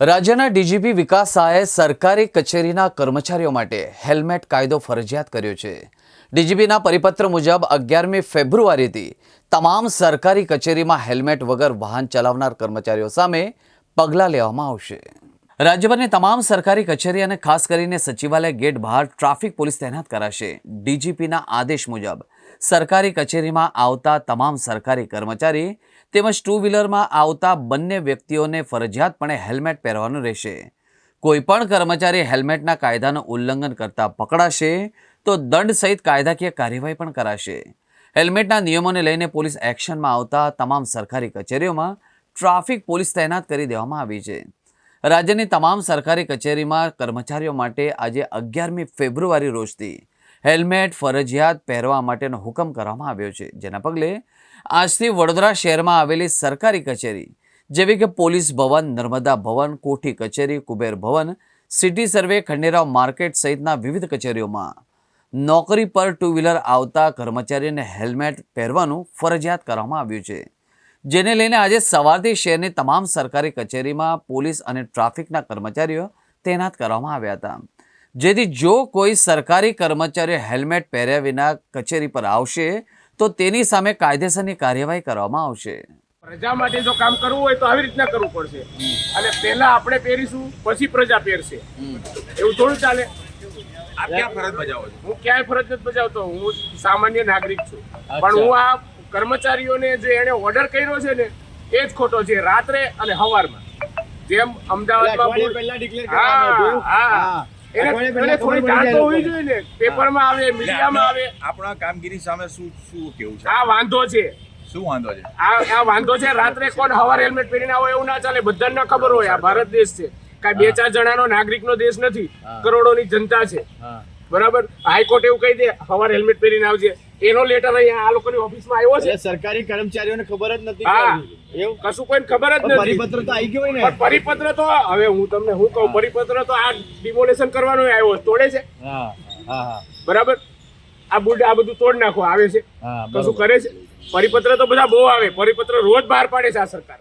રાજ્યના ડીજીપી વિકાસ શાહે સરકારી કચેરીના કર્મચારીઓ માટે હેલ્મેટ કાયદો ફરજિયાત કર્યો છે। ડીજીપીના પરિપત્ર મુજબ 11મી ફેબ્રુઆરીથી તમામ સરકારી કચેરીમાં હેલ્મેટ વગર વાહન ચલાવનાર કર્મચારીઓ સામે પગલાં લેવામાં આવશે। રાજ્યભરની તમામ સરકારી કચેરી અને ખાસ કરીને સચિવાલય ગેટ બહાર ટ્રાફિક પોલીસ તૈનાત કરાશે। ડીજીપીના આદેશ મુજબ સરકારી કચેરીમાં આવતા તમામ સરકારી કર્મચારી તેમજ ટુ વ્હીલરમાં આવતા બંને વ્યક્તિઓને ફરજિયાતપણે હેલ્મેટ પહેરવાનું રહેશે। કોઈપણ કર્મચારી હેલ્મેટના કાયદાનું ઉલ્લંઘન કરતા પકડાશે તો દંડ સહિત કાયદાકીય કાર્યવાહી પણ કરાશે। હેલ્મેટના નિયમોને લઈને પોલીસ એક્શનમાં આવતા તમામ સરકારી કચેરીઓમાં ટ્રાફિક પોલીસ તૈનાત કરી દેવામાં આવી છે। રાજ્યની તમામ સરકારી કચેરીમાં કર્મચારીઓ માટે આજે 11મી ફેબ્રુઆરી રોજથી હેલ્મેટ ફરજિયાત પહેરવા માટેનો હુકમ કરવામાં આવ્યો છે। જેના પગલે આજથી વડોદરા શહેરમાં આવેલી સરકારી કચેરી જેવી કે પોલીસ ભવન, નર્મદા ભવન, કોઠી કચેરી, કુબેર ભવન, સિટી સર્વે, ખંડેરાવ માર્કેટ સહિતના વિવિધ કચેરીઓમાં નોકરી પર ટુ વ્હીલર આવતા કર્મચારીને હેલ્મેટ પહેરવાનું ફરજિયાત કરવામાં આવ્યું છે। જેને લઈને આજે સવારથી શહેરની તમામ સરકારી કચેરીમાં પોલીસ અને ટ્રાફિકના કર્મચારીઓ તૈનાત કરવામાં આવ્યા હતા। જેથી જો કોઈ સરકારી કર્મચારીઓ હેલ્મેટ પહેર્યા વિના કચેરી પર આવશે તો તેની સામે કાયદેસરની કાર્યવાહી કરવામાં આવશે। પ્રજા માટે જો કામ કરવું હોય તો આવી રીતના કરવું પડશે અને પહેલા આપણે પહેરીશું પછી પ્રજા પહેરશે, એવું થોડું ચાલે। આપ ક્યાં ફરજ બજાવો છો? હું ક્યાંય ફરજ નથી બજાવતો, હું સામાન્ય નાગરિક છું, પણ હું આ કર્મચારીઓને જે એને ઓર્ડર કર્યો છે ને એ જ ખોટો છે। રાત્રે અને સવારમાં જેમ અમદાવાદમાં એને થોડી જાણ તો હોવી જોઈએ ને, પેપરમાં આવે, મીડિયામાં આવે। આપણા કામગીરી સામે શું કેવું છે? આ વાંધો છે। શું વાંધો છે? આ વાંધો છે। રાત્રે કોણ સવારે હેલ્મેટ પહેરીને આવો એવું ના ચાલે। બધાને ના ખબર હોય આ ભારત દેશ છે, કાંઈ 2-4 જણાનો નાગરિકનો દેશ નથી, કરોડોની જનતા છે, બરાબર। હાઈકોર્ટ એવું કહી દે સવારે હેલ્મેટ પહેરીને આવજે, એનો લેટર અહીંયા આ લોકોની ઓફિસમાં આવ્યો છે। સરકારી કર્મચારીઓને ખબર જ નથી, એવું કશું કોઈને ખબર જ નથી। પરિપત્ર તો આવી ગયો હોય ને, પણ પરિપત્ર તો હવે હું તમને શું કહું, પરિપત્ર તો આ ડિમોલેશન કરવાનો આવ્યો, તોડે છે, બરાબર। આ બધું તોડ નાખો આવે છે, કશું કરે છે? પરિપત્ર તો બધા બહુ આવે, પરિપત્ર રોજ બહાર પાડે છે આ સરકાર।